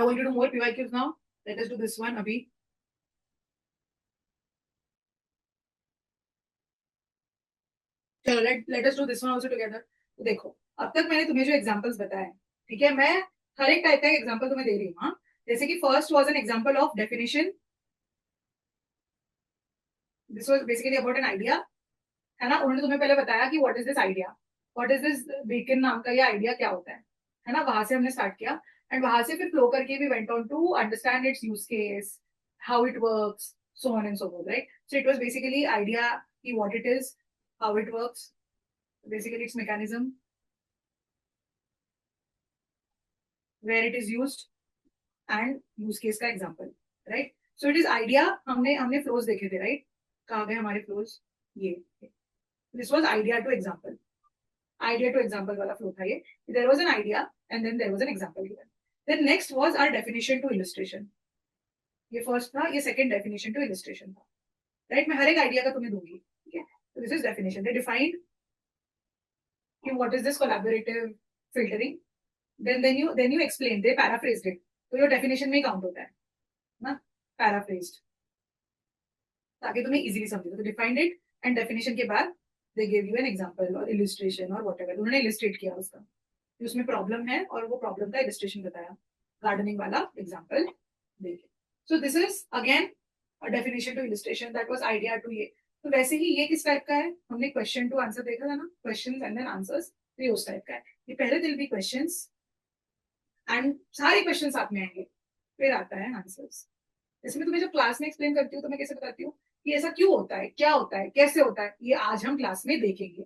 are going to do more PYQs now. Let us do this one अभी. चलो let us do this one also together. तो देखो अब तक मैंने तुम्हें जो एग्जांपल्स बताए, ठीक है, मैं हर एक टाइप का एग्जांपल तुम्हें दे रही हूँ. हाँ, जैसे कि first was an example of definition. This was basically about an idea, है ना. उन्होंने तुम्हें पहले बताया कि what is this idea, what is this Bacon नाम का ये आइडिया क्या होता है ना. वहां से हमने स्टार्ट किया एंड वहां से फिर फ्लो करके we went on to understand its use case, how it works, so on and so forth, right. So it was basically idea की what it is, how it works, basically its mechanism, where it is used and use case का example, right. So it is idea. हमने flows देखे थे, right. कहाँ गए हमारे flows, ये. This was idea to example. Idea to example वाला flow था ये. There was an idea and then there was an example given. Then next was our definition to illustration. ये first था, ये second definition to illustration था, right. मैं हर एक idea का तुम्हें दूंगी, ठीक है. So this is definition. They defined what is this collaborative filtering. Then you explain, they paraphrased it. तो your definition में count होता है ना, paraphrased, ताकि तुम्हें easily समझे. तो defined it and definition के बाद they gave you an example or illustration or whatever. उन्होंने illustrate किया उसका कि उसमें problem है और वो problem का illustration बताया, gardening वाला example देके. So this is again a definition to illustration. That was idea to ये. तो वैसे ही ये किस टाइप का है, हमने क्वेश्चन टू आंसर देखा था ना, क्वेश्चंस एंड देन आंसर्स. तो ये उस टाइप का है. ये पहले दिल भी क्वेश्चंस एंड सारे क्वेश्चन साथ में आएंगे, फिर आता है आंसर्स. इसमें तुम्हें जब क्लास में एक्सप्लेन करती हूँ तो मैं कैसे बताती हूँ कि ऐसा क्यों होता है, क्या होता है, कैसे होता है, ये आज हम क्लास में देखेंगे.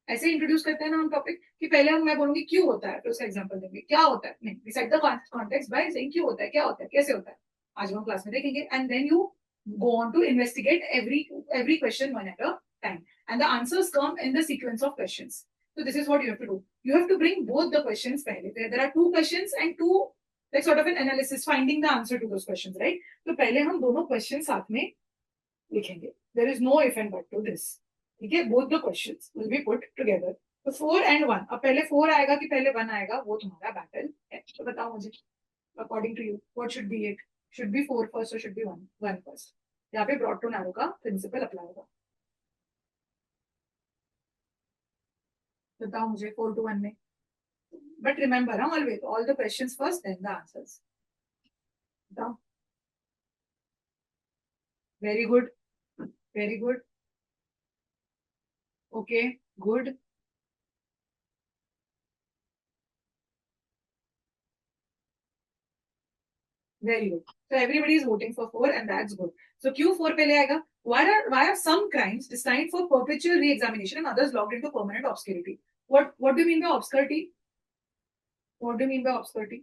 ऐसे इंट्रोड्यूस करते हैं ना हम टॉपिक कि पहले मैं बोलूंगी क्यों होता है, फिर उसका एग्जाम्पल देंगे क्या होता है. नहीं, decide the context by saying क्यों होता है, क्या होता है, कैसे होता है. आज हम क्लास में देखेंगे and then you go on to investigate every question one at a time, and the answers come in the sequence of questions. So this is what you have to do. You have to bring both the questions pehle. There are two questions and two, like sort of an analysis, finding the answer to those questions, right. तो पहले हम दोनों questions साथ में लिखेंगे. There is no if and but to this, ठीक है. both the questions will be put together. तो 4 and 1. अब पहले 4 आएगा कि पहले 1 आएगा, वो तुम्हारा बैटल है. तो बताओ मुझे, according to you, what should be it? Should be 4 first or should be 1 first? यहाँ पे ब्रॉड टू नैरो का प्रिंसिपल अप्लाई होगा. बताओ मुझे 4 to 1 में. But remember always all the questions first then the answers. बताओ. Very good, very good. Okay, good. Very good. So everybody is voting for 4 and that's good. So Q4 पहले आएगा. Why are some crimes designed for perpetual re-examination and others locked into permanent obscurity? What do you mean by obscurity? What do you mean by obscurity?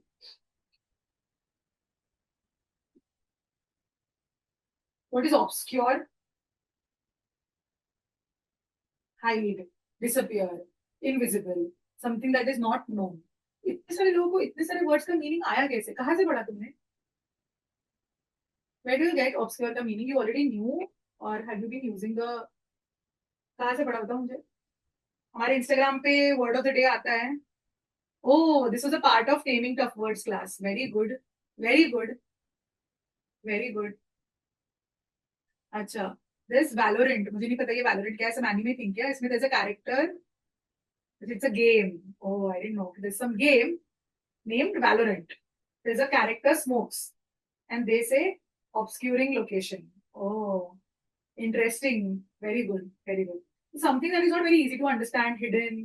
What is obscure? Hide, disappear, invisible, something that is not known. इतने सारे लोगों को इतने सारे words का meaning आया कैसे, कहाँ से पढ़ा तुमने? Where do you get obscure का meaning? You already knew or have you been using the? कहाँ से पढ़ा बताओ मुझे. हमारे इंस्टाग्राम पे वर्ड ऑफ द डे आता है. Oh, this was a part of naming tough words class. Very good, very good, very good. अच्छा, this Valorant, मुझे नहीं पता ये Valorant क्या है. Some anime thing क्या? इसमें there's a character. It's a game. Oh, I didn't know. There's some game named Valorant. There's a character Smokes, and they say obscuring location. Oh, interesting. Very good, very good. Something that is not very easy to understand, hidden.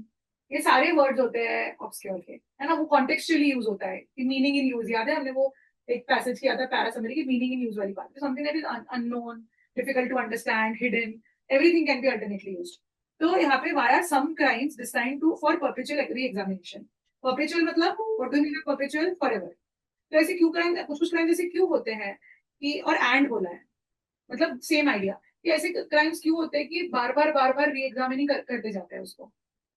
ये सारे words होते हैं obscure के, है ना. वो contextually use होता है कि मीनिंग इन यूज. याद है हमने वो एक पैसेज किया था पैरा समरी की, मीनिंग इन यूज वाली बात. Something that is unknown, difficult to understand, hidden, everything can be alternately used. तो यहाँ पे why are some crimes designed to for perpetual re-examination. Perpetual मतलब what do mean by perpetual? Forever. तो ऐसे क्यों crime, कुछ क्राइम जैसे क्यों होते हैं कि, और एंड बोला है मतलब सेम आइडिया कि ऐसे क्राइम्स क्यों होते हैं कि बार बार री-एग्जामिनिंग करते जाते हैं उसको,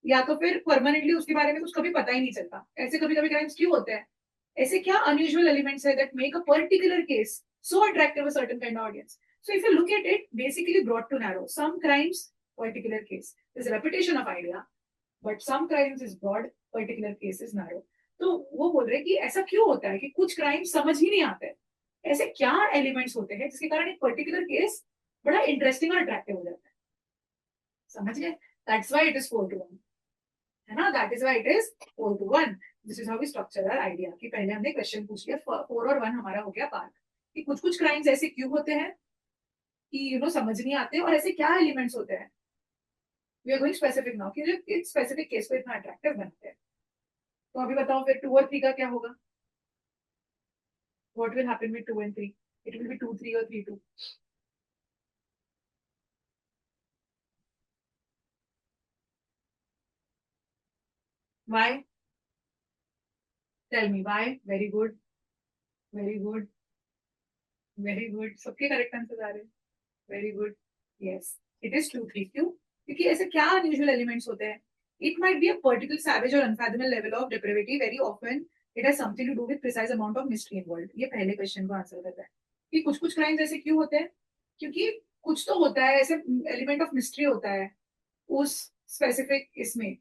या तो फिर परमानेंटली उसके बारे में कुछ कभी पता ही नहीं चलता. ऐसे कभी कभी क्राइम्स क्यों होते हैं? ऐसे क्या अनयूजुअल एलिमेंट्स है that make a particular case so attractive a certain kind of audience. So if you look at it, basically brought to narrow. Some crimes particular case is reputation of idea, but some crimes is broad, particular case is narrow. तो वो बोल रहे कि ऐसा क्यों होता है कि कुछ क्राइम समझ ही नहीं आते, ऐसे क्या एलिमेंट्स होते हैं जिसके कारण एक पर्टिकुलर केस बड़ा इंटरेस्टिंग और अट्रैक्टिव हो जाता है। समझ गए? दैट्स व्हाई इट इज 4-1, है ना? That is why it is 4-1। This is how we structure our idea कि पहले हमने क्वेश्चन पूछ लिया, 4 और 1 हमारा हो गया पार्ट, कि कुछ कुछ क्राइम्स ऐसे क्यों होते हैं कि समझ नहीं आते, और ऐसे क्या एलिमेंट्स होते हैं। We are going specific now कि जो इस स्पेसिफिक केस को इतना अट्रैक्टिव बनाते हैं। तो अभी बताओ फिर 2 और 3 का क्या होगा? What will happen with 2 and 3? It will be 2-3 और 3-2। Why? Tell me why. Very good, very good, very good, सबके करेक्ट आंसर आ रहे हैं। Very good, yes, it is 2-3। क्यों? क्योंकि ऐसे क्या अनयूजुअल एलिमेंट्स होते हैं? It might be a particular savage or unfathomable level of depravity. Very often it has something to do with precise amount of mystery involved. ये पहले question को answer करता है कि कुछ कुछ क्राइम्स ऐसे क्यों होते हैं, क्योंकि कुछ तो होता है ऐसे, एलिमेंट ऑफ मिस्ट्री होता है उस स्पेसिफिक इसमें,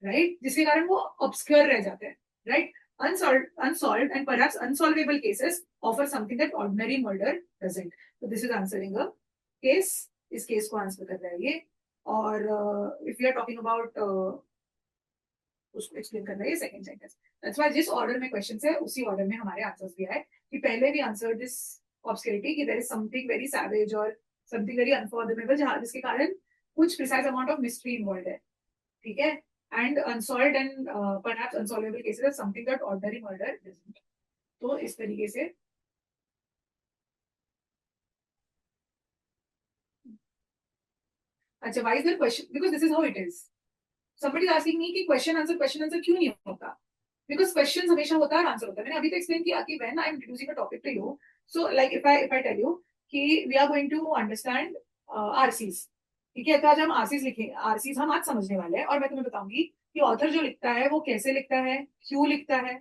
राइट, जिसके कारण वो ऑब्सक्योर रह जाते हैं, right. Unsolved and perhaps unsolvable cases offer something that ordinary murder doesn't. So this is answering a case. इस केस को आंसर कर रहा है ये। और if you are talking about, उसको एक्सप्लेन कर रहा है ये सेकंड सेंटेंस। दैट्स व्हाई जिस ऑर्डर में क्वेश्चन है उसी ऑर्डर में हमारे आंसर्स भी आए, कि पहले भी आंसर दिस ऑब्सक्यूरिटी कि there is something very savage और समथिंग वेरी अनफॉर्मेबल, जहां जिसके कारण कुछ precise amount of mystery involve है, ठीक है। And unsolved and perhaps unsolvable cases something that ordinary murder doesn't. तो इस तरीके से, अच्छा, why is the question, because this is how it is. somebody is asking me कि क्वेश्चन आंसर क्यों नहीं होता, बिकॉज क्वेश्चन हमेशा होता है और आंसर होता है। मैंने अभी तो एक्सप्लेन किया कि when I am introducing a topic to you, so like if I tell you कि we are going to understand RCs, ठीक है, तो आज हम आरसीज लिखें, आरसीज हम आज समझने वाले हैं, और मैं तुम्हें बताऊंगी कि ऑथर जो लिखता है वो कैसे लिखता है, क्यों लिखता है,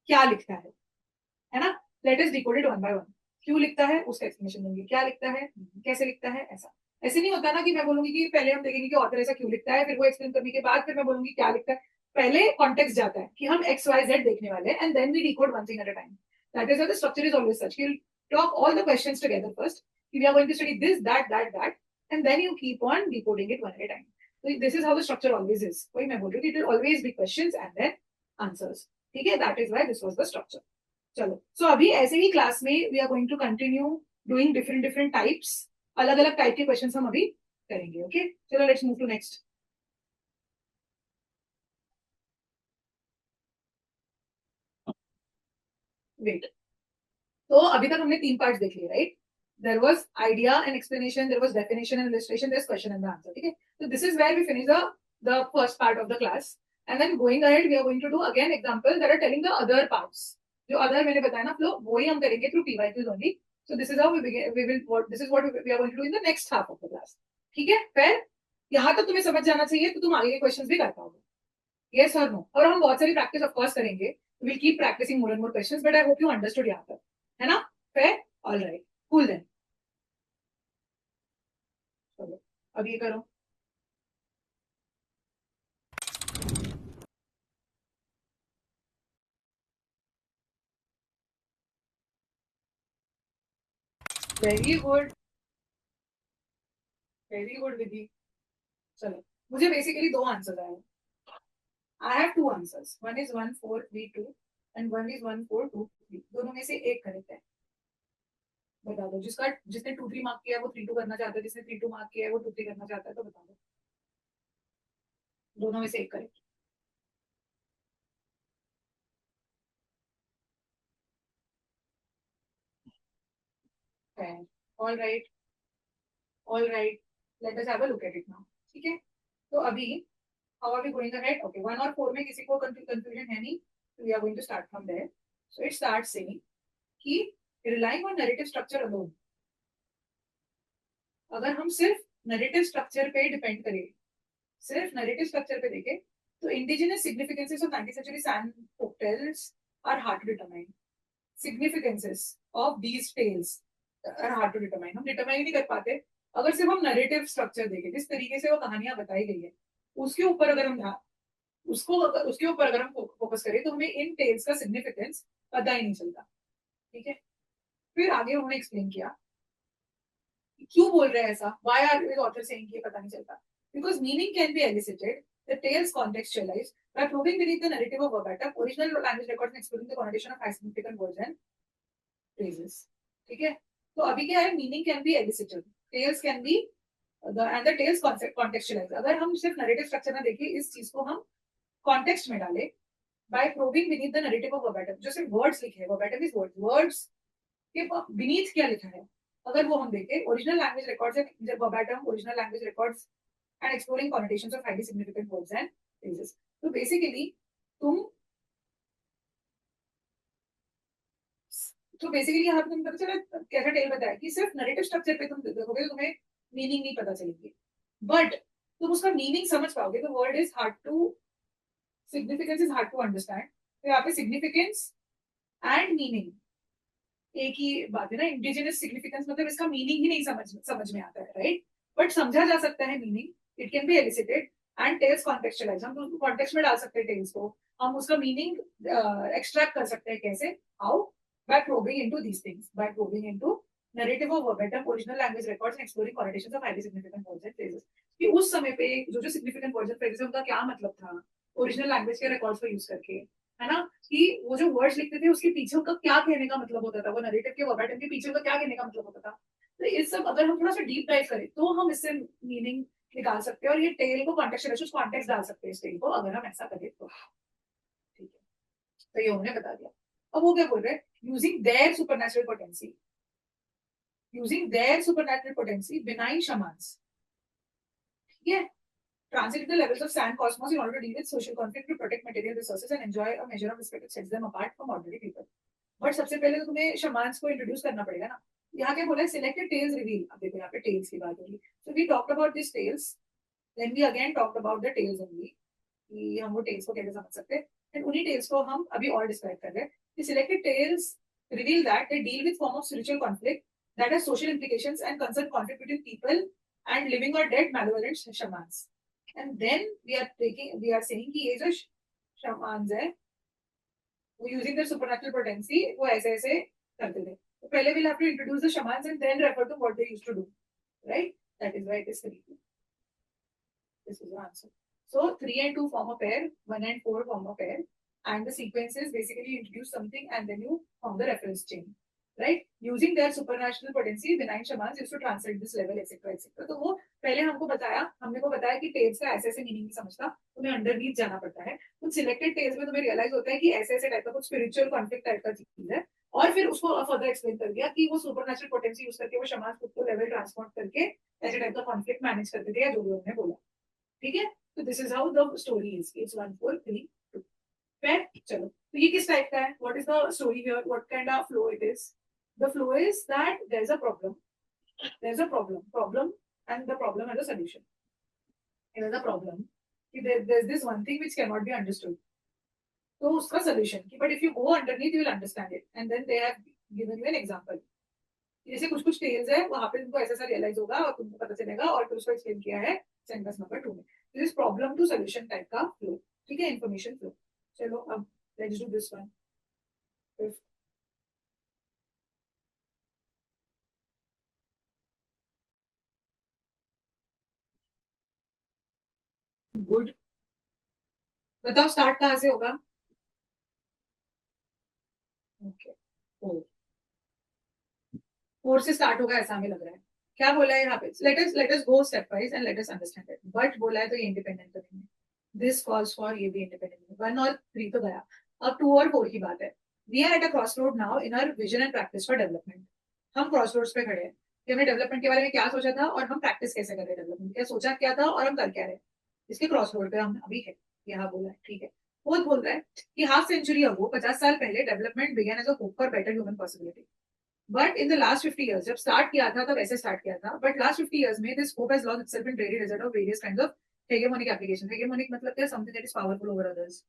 क्या लिखता है ना। Let us decode it one by one. क्यों लिखता है उसका एक्सप्लेनेशन दूंगी, क्या लिखता है, कैसे लिखता है, ऐसा। ऐसे नहीं होता ना कि मैं बोलूंगी कि पहले हम देखेंगे कि ऑथर ऐसा क्यों लिखता है, फिर वो एक्सप्लेन करने के बाद फिर मैं बोलूंगी क्या लिखता है। पहले कॉन्टेक्स्ट जाता है कि हम एक्स वाई जेड देखने वाले हैं, and then we decode one thing at a time. That is the structure is always such, will talk all the questions together first, we are going to study this that and then you keep on decoding it one at a time. तो this is how the structure always is. वही मैं बोल रही हूँ, it will always be questions and then answers, ठीक है। That is why this was the structure. चलो, so अभी ऐसे ही क्लास में we are going to continue doing different different types, अलग अलग टाइप के क्वेश्चंस हम अभी करेंगे। ओके, चलो let's move to next. Wait, तो अभी तक हमने 3 पार्ट्स देख लिए, right. There was idea and explanation, there was definition and illustration, there is question and the answer, ठीक है। तो this is where we finish the first part of the class, and then going ahead we are going to do again example that are telling the other parts. जो other मैंने बताया ना flow, वही हम करेंगे through PYQs only. So this is how we will what this is what we are going to do in the next half of the class, ठीक है। फिर यहाँ तक तुम्हें समझ जाना चाहिए तो तुम आगे के क्वेश्चंस भी कर पाओगे, यस और नो। और हम बहुत सारी प्रैक्टिस ऑफ कोर्स करेंगे, will keep practising more and more questions, but I hope you understood यहाँ तक, है ना। फिर ऑल राइट, कूल देन, चलो अब ये करो। वेरी गुड, वेरी गुड विधि। चलो, मुझे बेसिकली 2 आंसर आए। I have 2 answers, one is 1-4-3-2 and one is 1-4-2-3। दोनों में से एक करेक्ट है। बता दो, जिसने 2-3 मार्क किया है वो 3-2 करना चाहता है, जिसने 3-2 मार्क किया है वो 2-3 करना चाहता है, तो बता दो। दोनों में से एक करेक्ट है। All right, all right, let us have a look at it now, ठीक है। तो अभी how are we going ahead? Okay, 1 और 4 में किसी को confusion है नहीं, so we are going to start from there. So it starts saying कि relying on narrative structure alone, अगर हम सिर्फ narrative structure पे डिपेंड करें, सिर्फ narrative structure पे देखें, तो indigenous significances of 19th century sand folk tales are hard to determine. Significances of these tales are hard to determine. हम determine नहीं कर पाते अगर सिर्फ हम narrative structure देखें, जिस तरीके से वो कहानियां बताई गई है उसके ऊपर अगर हम उसके ऊपर अगर हम फोकस करें तो हमें इन टेल्स का सिग्निफिकेंस पता ही नहीं चलता, ठीक है। फिर आगे उन्होंने एक्सप्लेन किया क्यों बोल रहे हैं ऐसा, व्हाई आर ऑथर सेइंग ये पता नहीं चलता, because meaning can be elicited the tales contextualized by proving beneath the narrative of verbatim original language records and exploring the connotation of high significant words and phrases, ठीक है। तो अभी क्या है, meaning can be elicited, tales can be and the tales contextualized. अगर हम सिर्फ narrative structure ना देखें, इस चीज को हम कॉन्टेक्स्ट में डाले by probing beneath the narrative of verbatim, जो सिर्फ वर्ड्स लिखे हैं, verbatim is words के beneath क्या लिखा है, अगर वो हम देखें, original language records and verbatim original language records and exploring connotations of highly significant words and phrases. तो बेसिकली तुम यहाँ पे तुम पता चला कैसा टेल बताया कि सिर्फ नरेटिव स्ट्रक्चर पे तुम देखोगे तो तुम्हें मीनिंग नहीं पता चलेगी, बट तुम उसका मीनिंग समझ पाओगे। तो word is hard to significance is hard to understand. तो यहाँ पे सिग्निफिकेंस एंड मीनिंग एक ही बात है ना। इंडिजिनस सिग्निफिकेंस मतलब इसका मीनिंग ही नहीं समझ में आता है, राइट, बट समझा जा सकता है meaning, it can be elicited and tales contextualize, हम उसको कॉन्टेक्स्ट में डाल सकते हैं टेल्स को, हम उसका मीनिंग एक्सट्रैक्ट कर सकते हैं। कैसे, how, by probing into these things, by probing into narrative of verbatim original language records and exploring connotations of highly significant words and phrases। कि उस समय पे जो सिग्निफिकेंट वर्ड्स एंड फ्रेजेस उनका क्या मतलब था ओरिजिनल लैंग्वेज के रिकॉर्ड्स को यूज करके, है ना, कि वो जो वर्ड्स लिखते थे उसके पीछे उनका क्या कहने का मतलब होता था, वो नरेटिव के वर्बैटिम के पीछे उनका क्या कहने का मतलब होता था। तो इस सब अगर हम थोड़ा सा डीप डाइव करें तो हम इससे मीनिंग निकाल सकते हैं और ये टेल को कॉन्टेक्स्ट कॉन्टेक्स्ट डाल सकते हैं इस टेल को, अगर हम ऐसा करें तो, ठीक है। तो ये उन्होंने बता दिया। अब वो क्या बोल रहे हैं, using their supernatural potency, using their supernatural potency benign shamans, ठीक है, transit the levels of sand cosmos in order to deal with social conflict, to protect material resources and enjoy a measure of respect that sets them apart from ordinary people। But सबसे पहले तो तुम्हें शमान्स को introduce करना पड़ेगा ना। यहाँ क्या बोला है, सिलेक्टेड टेल्स रिवील। अब देखो यहाँ पे टेल्स की बात होगी, so we talked about this tales, then we again talked about the tales only, कि हम वो टेल्स को कैसे समझ सकते हैं, एंड उन्हीं टेल्स को हम अभी और डिस्क्राइब कर रहे हैं। The selected tales reveal that they deal with form of spiritual conflict that has social implications and concern conflict between people and living or dead malevolent shamans। And then we are saying कि ये जो shamans है वो using their supernatural potency वो ऐसे ऐसे करते थे। तो पहले we'll have to introduce the shamans and then refer to what they used to do, right? That is why it is 3. This is the answer. So 3 and 2 form a pair, 1 and 4 form a pair, and the sequence is basically you introduce something and then you form the reference chain, right? Using their supernatural potency, benign shamans used to translate this level, etc., etc. तो वो पहले हमने को बताया कि tales का ऐसे ऐसे मीनिंग नहीं समझता, तुम्हें अंडरनीथ जाना पड़ता है। कुछ सिलेक्टेड टेल्स में तुम्हें रियलाइज होता है कि ऐसे ऐसे टाइप का कुछ स्पिरिचुअल कॉन्फ्लिक्ट टाइप का चीज है, और फिर उसको फर्दर एक्सप्लेन कर दिया कि वो सुपरनेचुरल पोटेंसी यूज करके वो शमान्स खुद को लेवल ट्रांसफॉर्म करके ऐसे टाइप का कॉन्फ्लिक्ट मैनेज करते थे, या जो भी उन्होंने बोला, ठीक है। तो this is how the story is, it's 1 4 3 2। फिर चलो, तो ये किस टाइप का है, what is the story here, what kind of flow it is. The flow is that there is a problem, there is a problem and the problem has a solution. There is a problem कि there is this one thing which can not be understood, तो उसका solution कि but if you go underneath you will understand it, and then they have given you an example. जैसे कुछ कुछ tales है वहां पे तुमको ऐसा ऐसा रियलाइज होगा और तुमको पता चलेगा, और फिर उसको एक्सप्लेन किया है सेंटेंस नंबर 2 में। This problem to solution type का फ्लो, ठीक है, इंफॉर्मेशन फ्लो। चलो अब let's do this one. Good, बताओ स्टार्ट कहाँ से होगा। ओके, 4 से स्टार्ट होगा ऐसा हमें लग रहा है। क्या बोला है यहाँ पे, let us go step wise and let us understand it. But बोला है तो ये इंडिपेंडेंट तो नहीं है, दिस कॉल्स फॉर, ये भी इंडिपेंडेंट। 1 और 3 तो गया, अब 2 और 4 की बात है। We are at a crossroad now in our vision and practice for development. हम क्रॉस रोड्स पे खड़े हैं कि हमने डेवलपमेंट के बारे में क्या सोचा था और हम प्रैक्टिस कैसे कर रहे हैं, डेवलपमेंट क्या सोचा क्या था और हम कर क्या रहे हैं, इसके क्रॉस रोड पे हम अभी है। यहाँ बोला है, ठीक है। फोर्थ बोल रहा है कि हाफ सेंचुरी अगो, 50 साल पहले, development began as a hope for better human possibility. But in the last 50 years, जब स्टार्ट किया था तब ऐसे स्टार्ट किया था, बट लास्ट 50 years में this hope has lost itself in daily result of various kinds of hegemonic application. Hegemonic मतलब क्या, something that is powerful over others,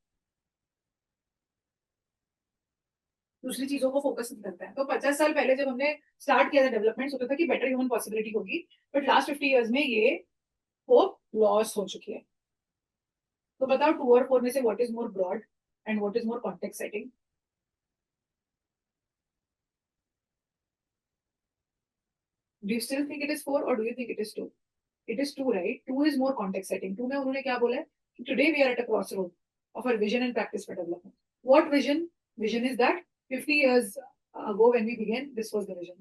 दूसरी चीजों को फोकस नहीं करता है। तो 50 साल पहले जब हमने स्टार्ट किया था डेवलपमेंट, सोचा था कि बेटर ह्यूमन पॉसिबिलिटी होगी, बट लास्ट 50 years में ये होप लॉस हो चुकी है। तो बताओ 2 और 4 में से what is more broad and what is more context setting? Do you still think it is 4 or do you think it is 2? It is 2, right? 2 is more context setting. 2 में उन्होंने क्या बोला है? Today we are at a crossroad of our vision and practice for development. What vision? Vision is that 50 years ago when we began, this was the vision.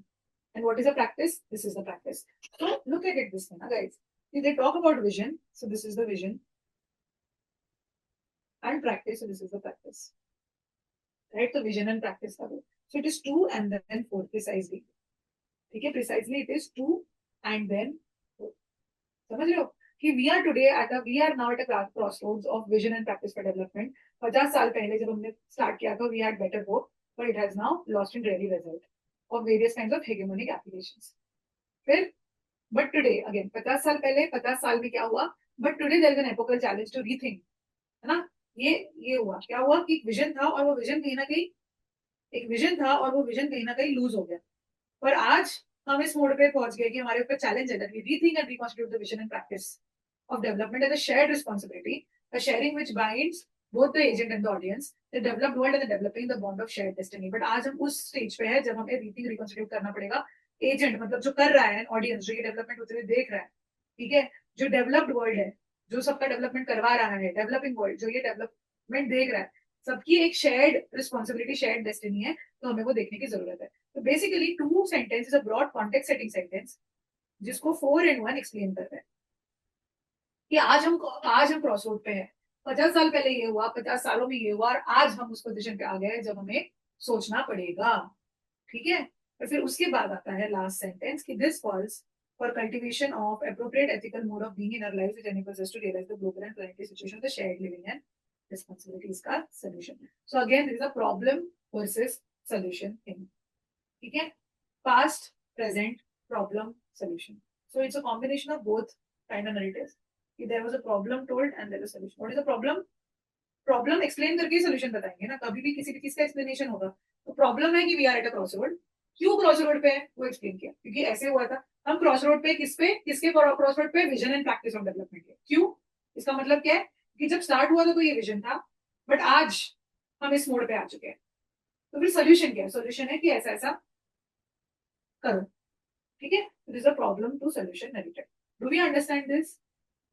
And what is a practice? This is the practice. So look at it this way, guys. If they talk about vision, so this is the vision. And practice, so this is the practice. Right? So vision and practice. So it is 2 and then 4 precisely. Okay, precisely it is 2 and then 4. समझ रहे हो कि we are now at a crossroads of vision and practice for development. 50 साल पहले जब हमने start किया था we had better hope but it has now lost in really result of various kinds of hegemonic applications. फिर but today again 50 साल पहले 50 साल में क्या हुआ? But today there is an epochal challenge to rethink. है ना? ये हुआ क्या हुआ कि विजन था और वो विजन कहीं ना कहीं एक विजन था और वो विजन कहीं ना कहीं लूज हो गया. पर आज हम इस मोड पे पहुंच गए कि हमारे ऊपर चैलेंज है that we rethink and reconstitute the vision and practice of development as a shared responsibility, a sharing which binds both the agent and the audience, the developed world and the developing the bond of shared destiny. But आज हम उस stage पे है जब हमें rethink reconstitute करना पड़ेगा. Agent मतलब जो कर रहा है, ऑडियंस जो ये डेवलपमेंट होते हुए देख रहा है, ठीक है, जो डेवलप्ड वर्ल्ड है जो सबका डेवलपमेंट करवा रहा है, डेवलपिंग वर्ल्ड जो ये डेवलपमेंट देख रहा है, सबकी एक शेयर्ड रिस्पॉन्सिबिलिटी शेयर्ड डेस्टिनी है. तो हमें वो देखने की जरूरत है. तो basically 2 sentence is a broad context setting sentence जिसको 4 and 1 एक्सप्लेन कर रहे हैं कि आज हम क्रॉस रोड पे हैं. 50 साल पहले ये हुआ, 50 सालों में ये हुआ और आज हम उस पोजीशन पे आ गए जब हमें सोचना पड़ेगा. ठीक है. और फिर उसके बाद आता है लास्ट सेंटेंस कि this calls for cultivation of appropriate ethical mode of being in our life which enables us to realize the global and planetary situation the shared living and responsibilities का solution. So again there is a problem versus solution thing. ठीक है. Past, present, problem, solution. So it's a combination of both kind of narratives. There was a problem told and there was a solution. What is the problem? Problem explain करके solution बताएंगे ना. कभी भी किसी भी चीज का एक्सप्लेनेशन होगा. तो प्रॉब्लम है कि we are at a crossroad. क्यों क्रॉस रोड पे है वो एक्सप्लेन किया क्योंकि ऐसे हुआ था. हम क्रॉस रोड पे किसके क्रॉस रोड पे? Vision and practice of development के. क्यों? इसका मतलब क्या है कि जब स्टार्ट हुआ था तो ये विजन था बट आज हम इस मोड पे आ चुके हैं. तो फिर सोल्यूशन क्या है? सोल्यूशन है कि ऐसा ऐसा करो. ठीक है. This is a problem to solution narrative. Do we understand this?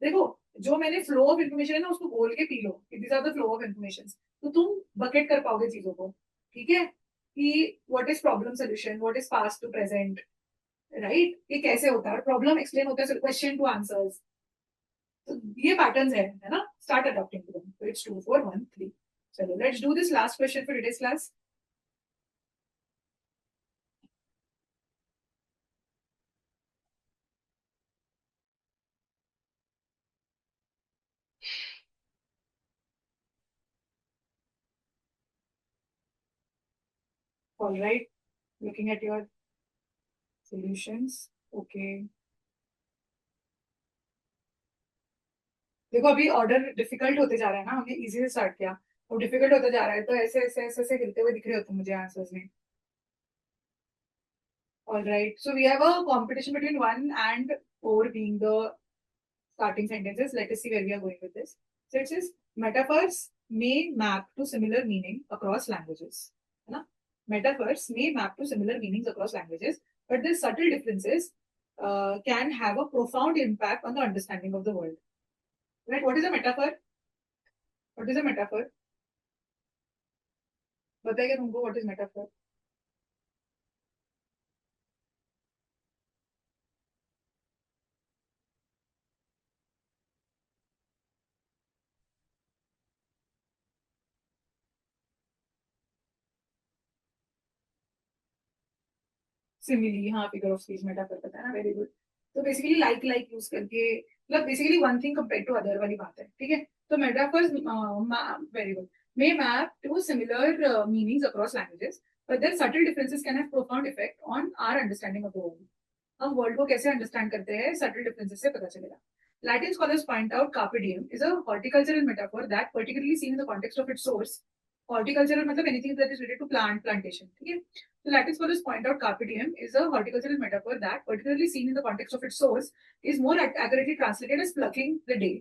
देखो जो मैंने फ्लो ऑफ इन्फॉर्मेशन है ना उसको बोल के पी लो. This are the flow of information. तो तुम बकेट कर पाओगे चीजों को. ठीक है. कि what is problem solution, what is past to present, right. ये कैसे होता है. प्रॉब्लम एक्सप्लेन होता है क्वेश्चन टू आंसर्स. तो ये पैटर्न्स है ना. Start adopting to them. तो इट्स 2 4 1 3. चलो let's do this last question for today's class. All right. Looking at your solutions. Okay. देखो अभी ऑर्डर डिफिकल्ट होते जा रहा है ना. हमने इजी से स्टार्ट किया और डिफिकल्ट होता जा रहा है. तो ऐसे ऐसे ऐसे ऐसे गिरते हुए दिख रहे होते मुझे आंसर्स में. All right. So we have a competition between 1 and 4 being the starting sentences. Let us see where we are going with this. So it says metaphors may map to similar meaning across languages. है ना? Metaphors may map to similar meanings across languages, but the subtle differences can have a profound impact on the understanding of the world. Right? What is a metaphor? What is a metaphor? बताइए तुमको what is metaphor? Simile. हाँ, figure of speech metaphor पता है ना. Very good. तो basically like use करके मतलब basically one thing compare to other वाली बात है. ठीक है. तो metaphors very good may map to similar meanings across languages, but their subtle differences can have profound effect on our understanding of the world. हम world को कैसे understand करते हैं सटल डिफरेंसेस से पता चलेगा. Latin scholars point out carpe diem is a horticultural metaphor that particularly seen in the context of its source. Horticultural मतलब anything that is related to plantation. ठीक है. So Latin scholars point out carpe diem is a horticultural metaphor that, particularly seen in the context of its source, is more accurately translated as plucking the day.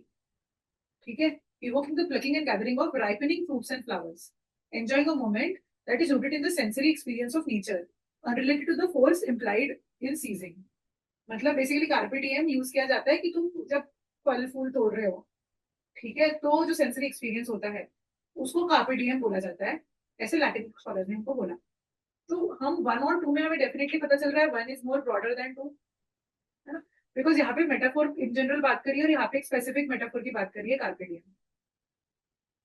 ठीक है. evoking the plucking and gathering of ripening fruits and flowers, enjoying a moment that is rooted in the sensory experience of nature, unrelated to the force implied in seizing. मतलब basically carpe DM use किया जाता है कि तुम जब फल फूल तोड़ रहे हो, ठीक है, तो जो सेंसरी एक्सपीरियंस होता है उसको कार्पे डिएम बोला जाता है, ऐसे लैटिन स्कॉलर ने हमको बोला। तो हम वन और टू में हमें डेफिनेटली पता चल रहा है one is more broader than two, है ना, बिकॉज यहाँ पे मेटाफोर इन जनरल बात करिए और यहाँ पे एक स्पेसिफिक मेटाफोर की बात करिए कार्पे डिएम,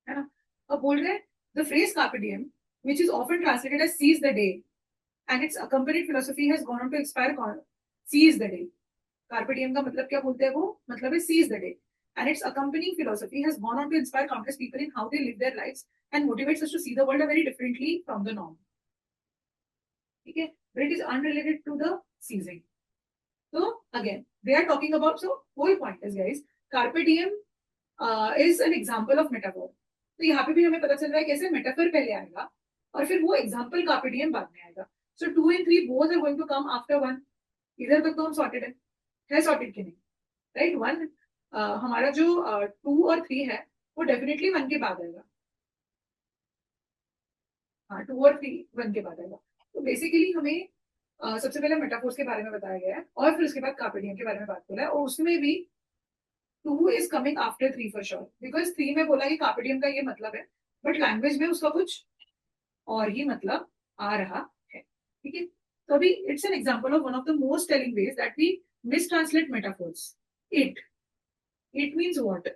है ना। अब बोल रहे हैं the phrase carpe DM which is often translated as seize the day and its accompanied philosophy has gone on to inspire seize the day. Carpe diem का मतलब क्या बोलते हैं वो, मतलब है seize the day and its accompanying philosophy has gone on to inspire countless people in how they live their lives and motivates us to see the world very differently from the norm. ठीक है, but it is unrelated to the seizing. So again they are talking about, so whole point is guys, carpe diem is an example of metaphor. तो यहाँ पे भी हमें पता चल रहा है कैसे मेटाफर पहले आएगा और फिर वो एग्जाम्पल कार्पे डिएम बाद में आएगा. So 2 and 3 both are going to come after 1. इधर तक तो हम सॉर्टेड है सॉर्टेड की नहीं, राइट. 1 हमारा जो 2 और 3 है वो डेफिनेटली 1 के बाद आएगा. हाँ, 2 और 3 1 के बाद आएगा. तो बेसिकली हमें सबसे पहले मेटाफोर्स के बारे में बताया गया है और फिर उसके बाद कार्पे डिएम के बारे में बात करा है, और उसमें भी 2 is coming after 3 for sure, because 3 में बोला कि कार्पे डिएम का ये मतलब है, बट लैंग्वेज में उसका कुछ और ही मतलब आ रहा है. ठीक है, तो अभी it's an example of one of the most telling ways that we mistranslate metaphors. It means what,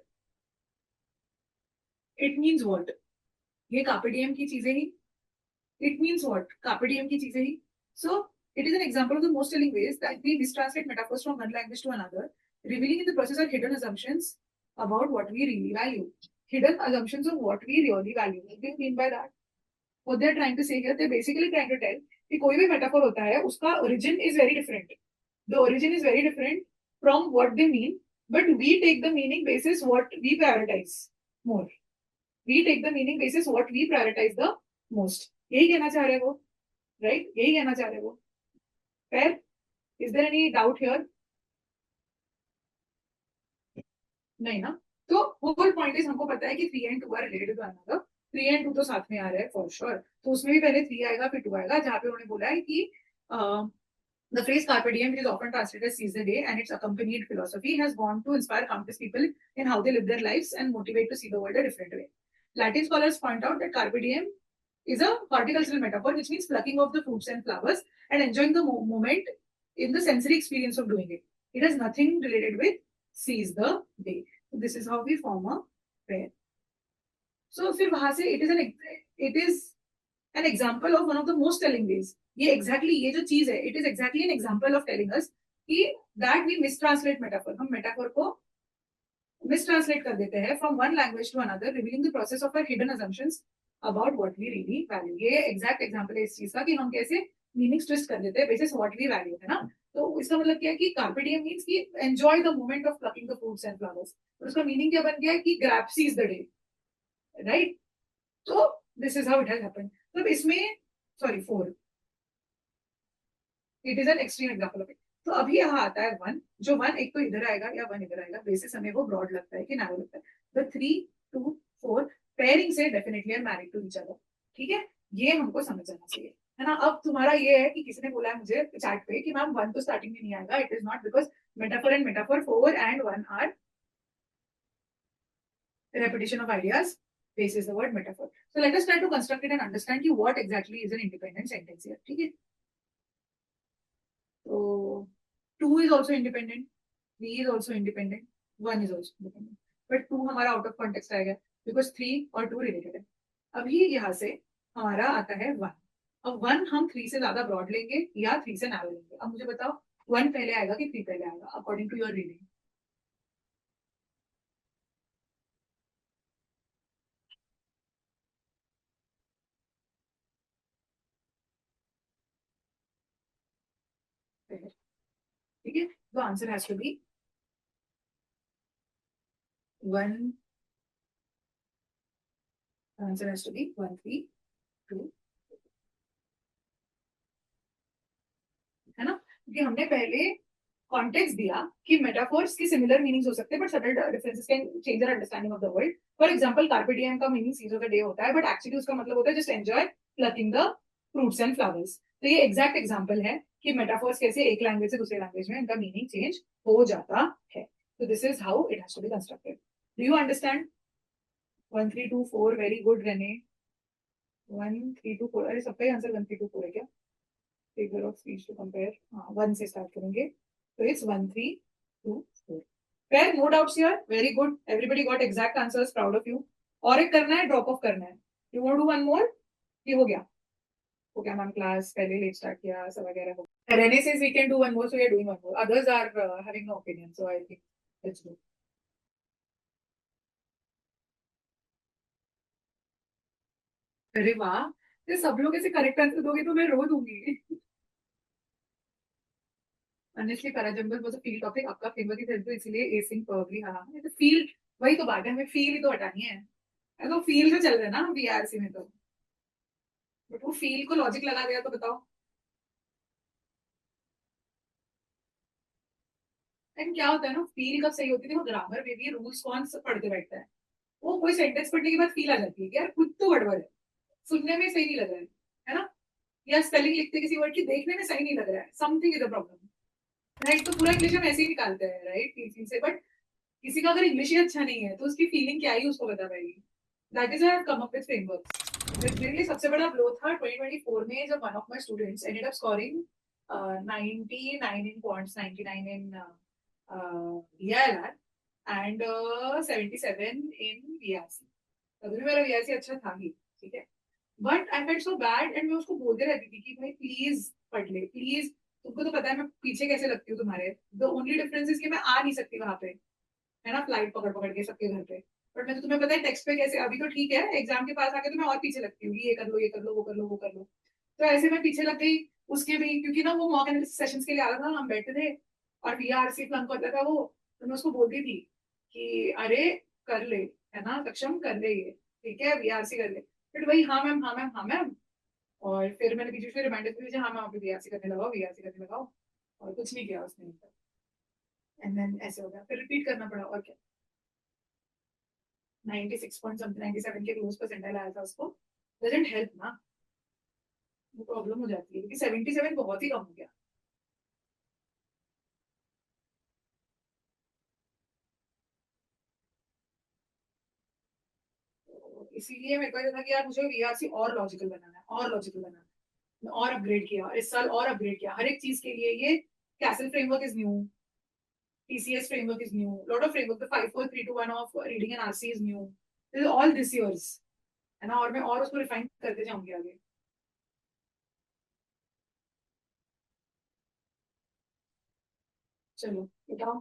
it means what, ये कार्पे डिएम की चीजें ही. It means what, carpe diem की चीजें ही. सो it is an example of the most telling ways that we mistranslate metaphors from one language to another, revealing in the process our hidden assumptions about what we really value. Hidden assumptions of what we really value. What do you mean by that? What they're trying to say here, they're basically trying to tell कि कोई भी metaphor होता है उसका origin is very different. The origin is very different from what they mean, but we take the meaning basis what we prioritize more. We take the meaning basis what we prioritize the most. यही कहना चाह रहे वो, right? यही कहना चाह रहे वो. Fair? Is there any doubt here? नहीं ना. तो होल पॉइंट इज हमको पता है कि 3 and 2 are related to another. 3 and 2 तो साथ में आ रहा है फॉर श्योर, तो उसमें भी पहले 3 आएगा फिर 2 आएगा, जहां पे उन्होंने बोला है कि the phrase carpe diem, which is often translated as seize the day, and its accompanied philosophy has gone to inspire countless people in how they live their lives and motivate to see the world a different way. Latin scholars point out that carpe diem is a horticultural metaphor, which means plucking off the fruits and flowers and enjoying the moment in the sensory experience of doing it. It has nothing related with seize the day. So this is how we form a pair. So फिर वहां से it is an example of one of the most telling ways. ये exactly ये जो चीज है, it is exactly an example of telling us कि that we mistranslate metaphor. हम metaphor को mistranslate कर देते हैं from one language to another, revealing the process of our hidden assumptions about what we really value. ये exact example है इस चीज का कि हम कैसे meanings twist कर देते हैं basis what we value, है ना. तो इसका मतलब क्या है कि carpe diem means कि enjoy the moment of plucking the fruits and flowers. और उसका meaning क्या बन गया है कि grab seize the day, right? तो this is how it has happened. तो इसमें sorry 4, it is an extreme example of it. तो अभी यहाँ आता है 1, जो 1 एक तो इधर आएगा या 1 इधर आएगा, बेसिस हमें वो ब्रॉड लगता है कि नैरो लगता है. द 3, 2, 4 पेयरिंग से definitely are married to each other. ठीक है, ये हमको समझ जाना चाहिए, है ना. अब तुम्हारा ये है कि किसी ने बोला है मुझे चैट पे कि मैम 1 तो स्टार्टिंग में नहीं आएगा. It is not, because metaphor and metaphor 4 and 1 are repetition of ideas basis the word metaphor. So let us try to construct it and understand what exactly is an independent sentence here. ठीक है, so 2 is also independent, 3 is also independent, 1 is also independent, but 2 हमारा out of context आएगा because 3 और 2 related है. अभी यहाँ से हमारा आता है 1. अब 1 हम 3 से ज्यादा ब्रॉड लेंगे या 3 से नैरो लेंगे. अब मुझे बताओ 1 पहले आएगा कि 3 पहले आएगा अकॉर्डिंग टू योर रीडिंग. ठीक है, तो answer has to be 1. Answer has to be 1, 3, 2, है ना, क्योंकि हमने पहले कॉन्टेक्स्ट दिया कि मेटाफोर्स की सिमिलर मीनिंग्स हो सकते हैं but subtle differences can change our understanding of the world. For example carpe diem का meaning seize of the day होता है बट एक्चुअली उसका मतलब होता है just enjoy plucking the fruits and flowers. तो ये एग्जैक्ट एग्जांपल है कि मेटाफोर्स कैसे एक लैंग्वेज से दूसरे लैंग्वेज में इनका मीनिंग चेंज हो जाता है. तो this is how it has to be constructed. Do you understand? 1 3 2 4 very good रेने. 1 3 2 4 अरे सबका ही आंसर 1 3 2 4 है क्या? Figure of speech to compare. हाँ 1 से स्टार्ट करेंगे तो it's 1 3 2 4. Fair, no doubts here. Very good. Everybody got exact answers. Proud of you. और एक करना है ड्रॉप ऑफ करना है. You want to do one more? ये हो गया मैम. क्लास पहले लेट स्टार्ट किया सब वगैरह हो. Rene says we can do one more, so we are doing one more. Others are having no opinion, so I think let's do. अरे वाह, ये सब लोग ऐसे करेक्ट आंसर दोगे तो मैं रो दूंगी. Honestly parajumble was a field topic. आपका फेमस ही तो इसलिए एसिंग प्रोबब्ली. हाँ ये तो फील्ड, वही तो बात है, हमें फील ही तो हटानी है. तो फील से चल रहे हैं ना वीआरसी में तो. बट वो फील को लॉजिक लगा दिया तो बताओ. एंड क्या होता है ना, फील कब सही होती है? वो ग्रामर में भी रूल्स कौन सा पढ़ते बैठता है. वो कोई सेंटेंस पढ़ने के बाद फील आ जाती है कि यार खुद तो गड़बड़ है, सुनने में सही नहीं लग रहा है ना. या स्पेलिंग लिखते किसी वर्ड की देखने में सही नहीं लग रहा है, something is a problem. Right, तो पूरा इंग्लिश हम ऐसे ही निकालते हैं राइट टीचिंग से. बट किसी का अगर इंग्लिश ही अच्छा नहीं है तो उसकी फीलिंग क्या ही उसको बता पाएगी. That is I come up with framework. मेरे लिए सबसे बड़ा ब्लो था 2024 में जब one of my students ended up scoring 99 in quants, 99 in EILR and 77 in VRC. तभी मेरा वीआरसी अच्छा था ही, ठीक है. But I felt so bad and मैं उसको बोलते रहती थी कि भाई प्लीज पढ़ ले प्लीज. तुमको तो पता है मैं पीछे कैसे लगती हूँ तुम्हारे. द ओनली डिफरेंस इज कि मैं आ नहीं सकती वहां पे, है ना, फ्लाइट पकड़ पकड़ के सबके घर पे. बट मैं तो तुम्हें पता है टेक्स्ट पे कैसे, अभी तो ठीक है एग्जाम के पास आके तो मैं और पीछे लगती हूँ. ये कर लो ये कर लो वो कर लो वो कर लो. तो ऐसे मैं पीछे लग गई उसके भी, क्योंकि ना वो मॉक एनालिसिस सेशंस के लिए आ रहा था, हम बैठे थे और वीआरसी फ्लंक करता था वो. तो मैं उसको बोलती थी कि अरे कर ले, है ना सक्षम, कर ले ये, ठीक है वीआरसी कर ले. बट वही हाँ मैम हाँ मैम हाँ मैम. और फिर मैंने बीच में रिमाइंडर दीजिए हाँ मैम अभी वीआरसी करने लगाओ वीआरसी करने लगाओ. और कुछ नहीं किया उसने. एंड देन ऐसे हो गया, फिर रिपीट करना पड़ा और क्या. 96 पॉइंट समथिंग 97 के क्लोज परसेंटाइल आया था उसको. डजंट हेल्प ना, वो प्रॉब्लम हो जाती है क्योंकि 77 बहुत ही कम हो गया. तो इसीलिए मेरे को ये था कि यार मुझे वीआरसी और लॉजिकल बनाना है और लॉजिकल बनाना है. मैं और अपग्रेड किया इस साल और अपग्रेड किया हर एक चीज के लिए. ये castle framework is new, TCS framework is new, lot of framework, the 5 4 3 2 1 of reading and RC is new. This is all this year's, है ना. और मैं और उसको रिफाइन करते जाऊंगी आगे. चलो बताओ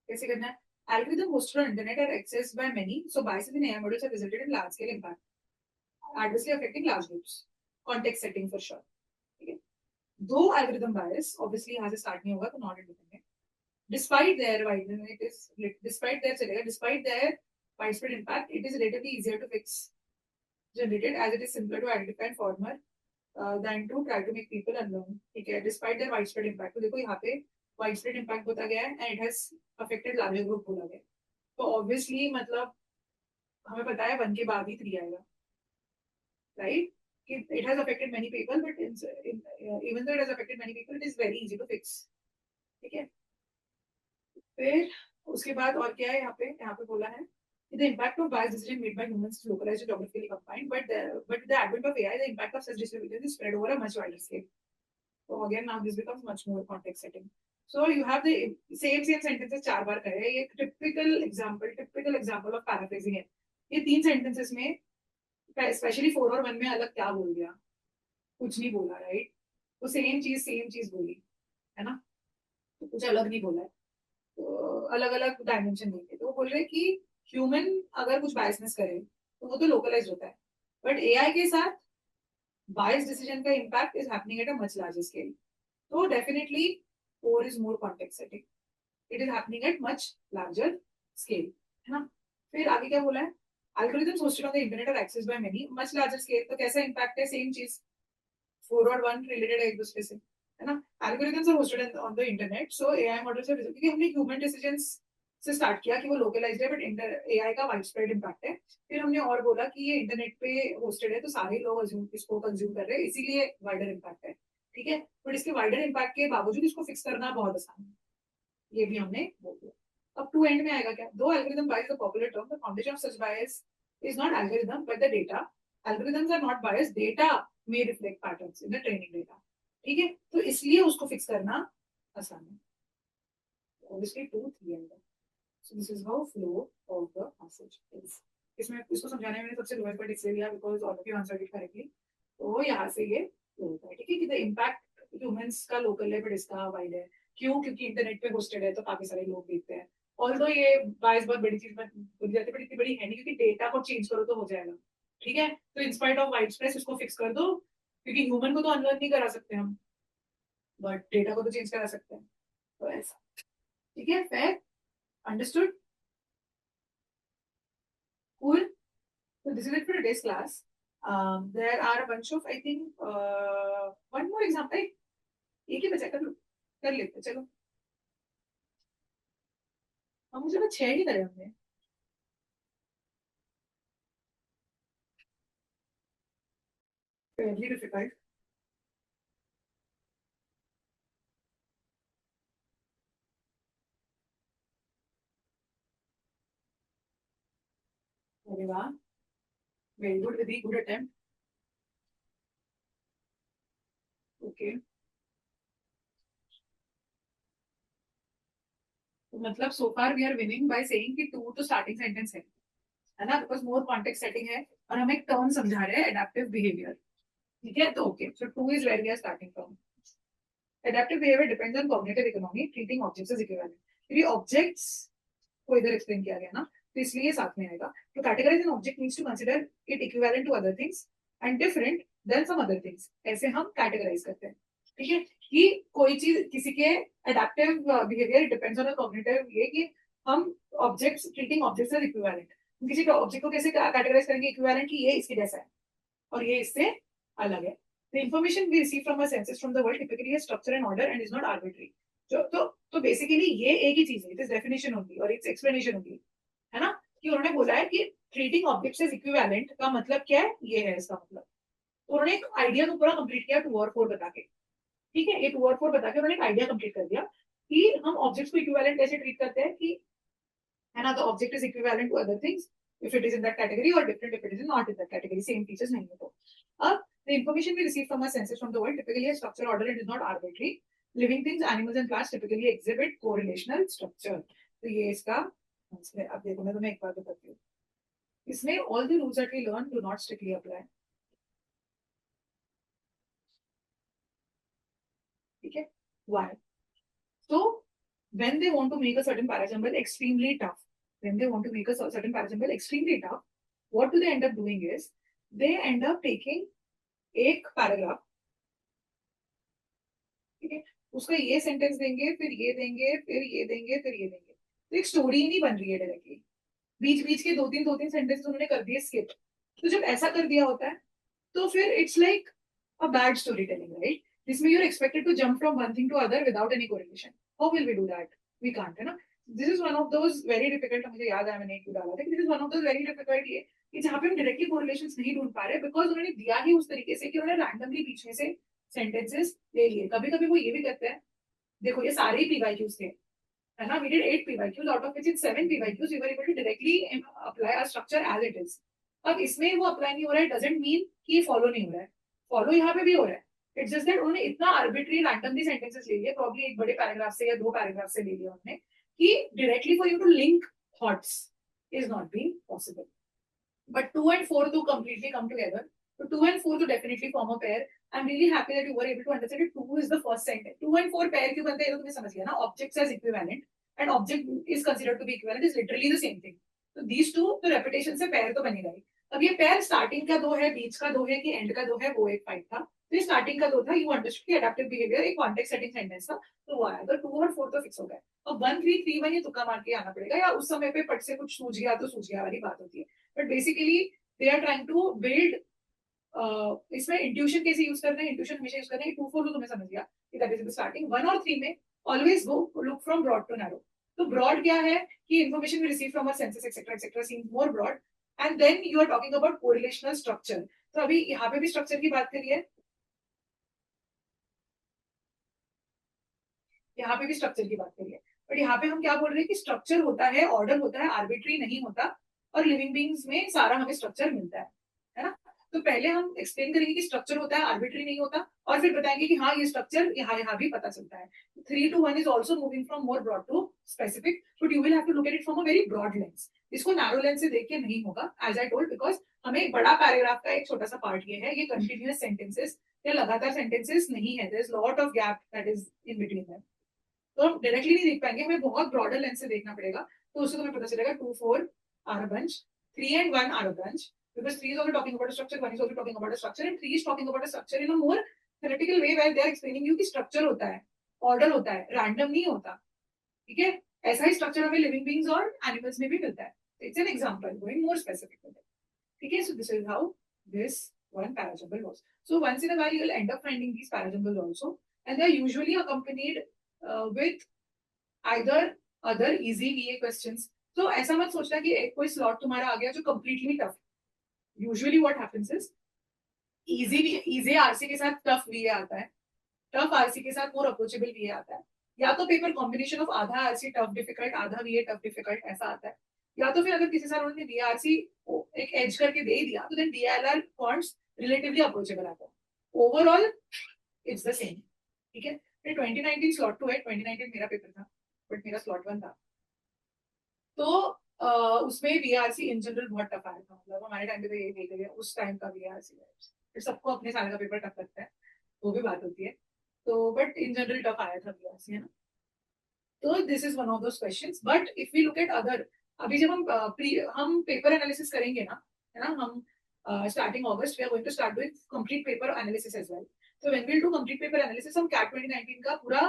कैसे करना है. Algorithm hosted on internet are accessed by many, so biases in AI models have resulted in large scale impact, adversely affecting large groups. Context setting for sure. ठीक है. दो algorithm bias obviously यहाँ से start नहीं होगा तो not independent. Despite their despite their widespread impact, it is relatively easier to fix generated as it is simpler to identify and former than to try to make people unlearn. ठीक है. Despite their widespread impact, तो देखो यहाँ पे widespread impact होता गया है and it has affected larger group बोला गया. तो obviously मतलब हमें पता है 1 के बाद ही 3 आएगा, right? It has affected many people, but even though it has affected many people, it is very easy to fix. ठीक है. फिर उसके बाद और क्या है यहाँ पे बोला है the impact of biased decision made by humans is localized and geographically confined, but with the advent of AI, the impact of such distributions is spread over a much wider scale. So again, now this becomes much more context setting. So you have the same sentences 4 बार कहे. ये typical example of paraphrasing है. ये 3 sentences में specially 4 और 1 में अलग क्या बोल दिया, कुछ नहीं बोला राइट. वो सेम चीज बोली, है ना. तो कुछ अलग नहीं बोला है. तो अलग अलग डायमेंशन देंगे. तो वो बोल रहे कि ह्यूमन अगर कुछ बायसनेस करे तो वो तो लोकलाइज होता है, बट एआई के साथ बायस डिसीजन का impact is happening at a much larger scale. तो definitely 4 is more context setting. It is happening at much larger scale, है ना. फिर आगे क्या बोला है, algorithms hosted on the internet are accessed by many much larger scale. तो कैसा इम्पैक्ट है, सेम चीज 4 और 1 रिलेटेड है एक दूसरे से. है ना. Algorithms are hosted on the internet, so AI models are क्योंकि हमने ह्यूमन डिसीजंस से स्टार्ट किया कि वो लोकलाइज्ड है, बट एआई का वाइड स्प्रेड इम्पैक्ट है. फिर हमने और बोला कि ये इंटरनेट पे होस्टेड है तो सारे लोग इसको कंज्यूम कर रहे हैं, इसीलिए वाइडर इम्पैक्ट है. ठीक है, बट इसके वाइडर इम्पैक्ट के बावजूद इसको फिक्स करना बहुत आसान है, ये भी हमने बोल दिया. अब टू एंड में आएगा क्या. दो algorithm bias the popular term, the foundation of such bias is not algorithm but the data. Algorithms are not biased, data may reflect patterns in the training data. ठीक है, तो इसलिए उसको फिक्स करना आसान है. Obviously 2 3 and 1. So this is how flow of the passage is. इसमें इसको समझाने में मैंने सबसे लोएस्ट पार्ट इसलिए लिया because all of you answered it correctly. तो यहाँ से ये फ्लो होता है. ठीक है, कि द इम्पैक्ट ह्यूमंस का लोकल है बट इसका वाइड है. क्यों, क्योंकि इंटरनेट पे होस्टेड है तो काफी सारे लोग देखते हैं. ऑल्दो ये बायस बहुत बड़ी चीज बोली जाती है, बट इतनी बड़ी है नहीं क्योंकि डेटा को चेंज करो तो हो जाएगा. ठीक है, तो इंस्पाइट ऑफ वाइड स्प्रेड इसको फिक्स कर दो, क्योंकि ह्यूमन को तो अनलर्न नहीं करा सकते हम, बट डेटा को तो चेंज करा सकते हैं. तो ऐसा. ठीक है, fair, understood, cool. So this is it for today's class. There are a bunch of, I think, one more example. एक ही बचा, कर लेते चलो. हम मुझे ना 6 ही करे हमने. Fairly difficult. अरे वाह, very good Vidhi, good attempt. Okay, तो मतलब so far we are winning by saying कि टू तो स्टार्टिंग सेंटेंस है ना, बिकॉज मोर कॉन्टेक्स्ट सेटिंग है और हम एक टर्म समझा रहे हैं, एडेप्टिव बिहेवियर. ठीक है, तो okay, so two is where we are starting from. Adaptive behaviour depends on cognitive economy, treating objects as equivalent. ये ऑब्जेक्ट्स को इधर एक्सप्लेन किया गया ना, तो इसलिए साथ में आएगा. तो categorise an object means to consider it equivalent to other things and different than some other things. ऐसे हम कैटेगराइज करते हैं. ठीक है, कि कोई चीज किसी के adaptive behaviour depends on cognitive, ये कि हम objects treating objects as equivalent. किसी ऑब्जेक्ट को कैसे कैटेगराइज करेंगे इक्विवेलेंट, कि ये इसके जैसा है और ये इससे अलग है. The information we receive from our senses from the world typically has structure and order and is not arbitrary. तो बेसिकली ये एक ही चीज है, इट इज डेफिनेशन होगी और इट्स एक्सप्लेनेशन होगी, है ना. कि उन्होंने बोला है कि ट्रीटिंग ऑब्जेक्ट्स एज इक्विवेलेंट का मतलब क्या है, ये है इसका मतलब. तो उन्होंने एक आइडिया को पूरा कंप्लीट किया 2 और 4 बता के. ठीक है, ये 2 और 4 बता के उन्होंने एक आइडिया कंप्लीट कर दिया कि हम ऑब्जेक्ट्स को इक्विवेलेंट कैसे ट्रीट करते हैं, कि है ना, तो object is equivalent to other things if it is in that category or different if it is not in that category, same features नहीं है. तो अब the information we receive from our senses from the world typically has structure, order and is not arbitrary. Living things, animals and plants typically exhibit correlational structure. तो ये इसका answer है. अब देखो मैं तुम्हें एक बार बताती हूँ. इसमें all the rules that we learn do not strictly apply. ठीक है, why? So when they want to make a certain parajumble extremely tough, when they want to make a certain parajumble extremely tough, what do they end up doing is they end up taking एक paragraph. ठीक है, उसका ये sentence देंगे, फिर ये देंगे, फिर ये देंगे, फिर ये देंगे. तो एक स्टोरी ही नहीं बन रही है डायरेक्टली. बीच बीच के 2 3 सेंटेंस उन्होंने कर दिए स्किप. तो जब ऐसा कर दिया होता है तो फिर it's like a bad story telling, right. जिसमें you are expected to jump from one thing to other without any correlation. How will we do that, we can't, है ना. This is one of those very difficult. मुझे याद है मैंने एक डाला था, this is one of those very difficult ये कि जहाँ पे हम डायरेक्टली कोरिलेशंस नहीं ढूंढ पा रहे बिकॉज उन्होंने दिया ही उस तरीके से कि उन्होंने रैंडमली बीच में से सेंटेंसेस ले लिए. कभी कभी वो ये भी करते हैं, देखो ये सारे ही पीवाईक्यूज थे, है ना. We did 8 PYQs out of which in 7 PYQs we were able to directly apply our structure as it is. अब इसमें वो अप्लाई नहीं हो रहा है doesn't mean कि फॉलो नहीं हो रहा है. फॉलो यहाँ पे भी हो रहा है. इट्स जस्ट दैट उन्होंने इतना आर्बिट्री रैंडमली सेंटेंसेस ले लिए, प्रॉब्ली एक बड़े पैराग्राफ से या 2 पैराग्राफ से ले लिया उन्होंने, कि directly for you to link thoughts is not being possible. But 2 and 4 to completely come together. So 2 and 4 to definitely form a pair. I'm really happy that you were able to understand it. 2 is the first sentence. 2 and 4 pair क्यों बनते हैं, तो तुम्हें समझ गया ना. Objects as equivalent and object is considered to be equivalent is literally the same thing. So these two तो repetition से pair तो बनेगा ही. अब ये pair starting का 2 है, बीच का 2 है, कि end का 2 है, वो एक फाइट था. तो ये starting का 2 था, you understood कि adaptive behavior एक context setting sentence था, तो वो आया. तो 2 और 4 तो फिक्स हो गए. अब 1 3 3 1 ये तुक्का मार के आना पड़ेगा, या उस समय पे पट से कुछ सूझ गया तो सूझ गया वाली बात होती है. But basically they are trying to build इसमें इंट्यूशन कैसे यूज करना है. इंट्यूशन हमेशा यूज करना है. 2 4 तो तुम्हें समझ गया that is in the starting. 1 और 3 में always go look from broad to narrow. तो broad क्या है कि information we receive from our senses etc seems more broad, and then you are talking about correlational structure. तो अभी यहाँ पे भी स्ट्रक्चर की बात करी है, यहाँ पे भी स्ट्रक्चर की बात करी है, बट यहाँ पे हम क्या बोल रहे हैं कि स्ट्रक्चर होता है, ऑर्डर होता है, आर्बिट्री नहीं होता, और लिविंग बींग्स में सारा हमें स्ट्रक्चर मिलता है ना। तो पहले हम एक्सप्लेन करेंगे कि स्ट्रक्चर होता है, आर्बिट्री नहीं होता, और फिर बताएंगे कि हाँ ये स्ट्रक्चर यहाँ भी पता चलता है. 3 to 1 is also moving from more broad to specific, but you will have to look at it from a very broad lens. इसको नैरो लेंस से देख के नहीं होगा, एज आई टोल्ड, बिकॉज हमें बड़ा पैराग्राफ का एक छोटा सा पार्ट ये है, ये कंटिन्यूअस सेंटेंसेस या लगातार सेंटेंसेस नहीं है, there is lot of gap that is in between them. तो हम डायरेक्टली नहीं देख पाएंगे, हमें बहुत ब्रॉडर लेंस से देखना पड़ेगा. तो उससे तुम्हें पता चलेगा 2, 4 are a bunch, 3 and 1 are a bunch, because 3 is also talking about a structure, 1 is also talking about a structure, and 3 is talking about a structure in a more theoretical way where they are explaining you कि structure होता है, order होता है, random नहीं होता. ठीक है, ऐसा ही structure हमें living beings और animals में भी मिलता है. It's an example, going more specific with it. ठीक है, so this is how this one parajumble was. So once in a while you will end up finding these parajumbles also, and they are usually accompanied with either other easy VA questions. तो ऐसा मत सोचना कि एक कोई slot तुम्हारा आ गया जो completely tough. Usually what happens is easy RC के साथ टफ VA आता है, टफ आरसी के साथ मोर अप्रोचेबल VA आता है, या तो पेपर कॉम्बिनेशन ऑफ आधा आरसी टफ डिफिकल्ट, आधा VA टफ डिफिकल्ट ऐसा आता है, या तो फिर अगर किसी साल उन्होंने VARC एक एज करके दे ही दिया तो then DLR fonts relatively approachable आता है. Overall it's the same. ठीक है, फिर 2019 स्लॉट 2 है, 2019 मेरा पेपर था बट मेरा स्लॉट 1 था. तो उसमें VARC इन जनरल बहुत टफ आया था, मतलब हमारे टाइम पे तो यही देखे गए उस टाइम का VARC. फिर सबको अपने साल का पेपर टफ लगता है, वो भी बात होती है. तो बट इन जनरल टफ आया था VARC, है ना. तो this is one of those questions. But if we look at other, अभी जब हम पेपर एनालिसिस करेंगे ना, है ना, हम starting August we are going to start doing complete paper analysis as well. तो when we will do complete paper analysis हम कैट 2019 का पूरा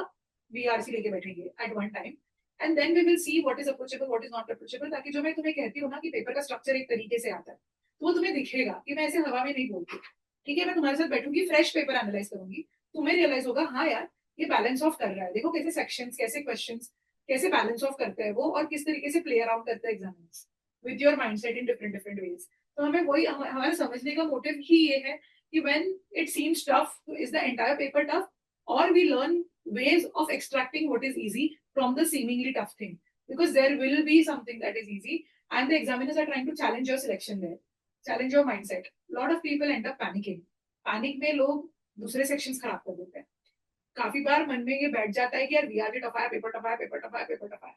VARC लेके बैठेंगे at one time, and then we will see what is approachable what is not approachable, ताकि जो मैं तुम्हें कहती हूँ ना कि पेपर का स्ट्रक्चर एक तरीके से आता है, तो वो तुम्हें दिखेगा कि मैं ऐसे हवा में नहीं बोलती. ठीक है, मैं तुम्हारे साथ बैठूंगी, फ्रेश पेपर एनालाइज करूंगी, तुम्हें रियलाइज होगा हाँ यार ये बैलेंस ऑफ कर रहा है, देखो कैसे सेक्शंस, कैसे क्वेश्चंस, कैसे बैलेंस ऑफ करते हैं वो, और किस तरीके से प्ले अराउंड करते हैं examiners with your mindset in different different ways. तो हमें वही हमारा समझने का मोटिव ही ये है कि when it seems tough, is the entire paper tough, और we learn ways of extracting what is easy from the seemingly tough thing, because there will be something that is easy and the examiners are trying to challenge your selection there, challenge your mindset. Lot of people end up panicking. Panic में लोग दूसरे sections खराब कर देते हैं. काफी बार मन में ये बैठ जाता है कि यार VRK टफ आया, पेपर टफ आया, पेपर टफ आया, पेपर टफ आया,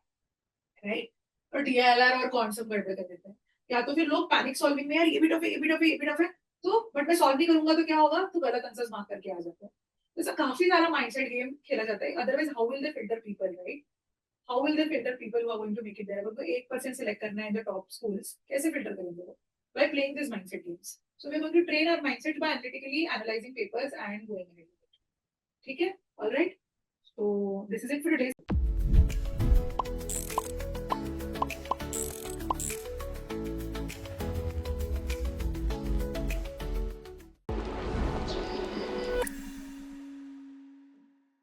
राइट, और DLR और कौन सब गड़बड़ कर देते हैं. या तो फिर लोग पैनिक सॉल्विंग में यार ये भी टफ है, ये भी टफ है, ये भी टफ है, तो बट मैं सॉल्व नहीं करूंगा तो क्या होगा, तो गलत आंसर्स मार्क करके आ जाते हैं. तो काफी सारा माइंडसेट गेम खेला जाता है. Otherwise how will they filter people, right, how will they filter people who are going to make it there. अगर तो 1% सिलेक्ट करना है इन द टॉप स्कूल्स, कैसे फिल्टर करेंगे वो? By playing this mindset games. So we are going to train our mindset by analytically analysing papers and going ahead. ठीक है, alright. So this is it for today.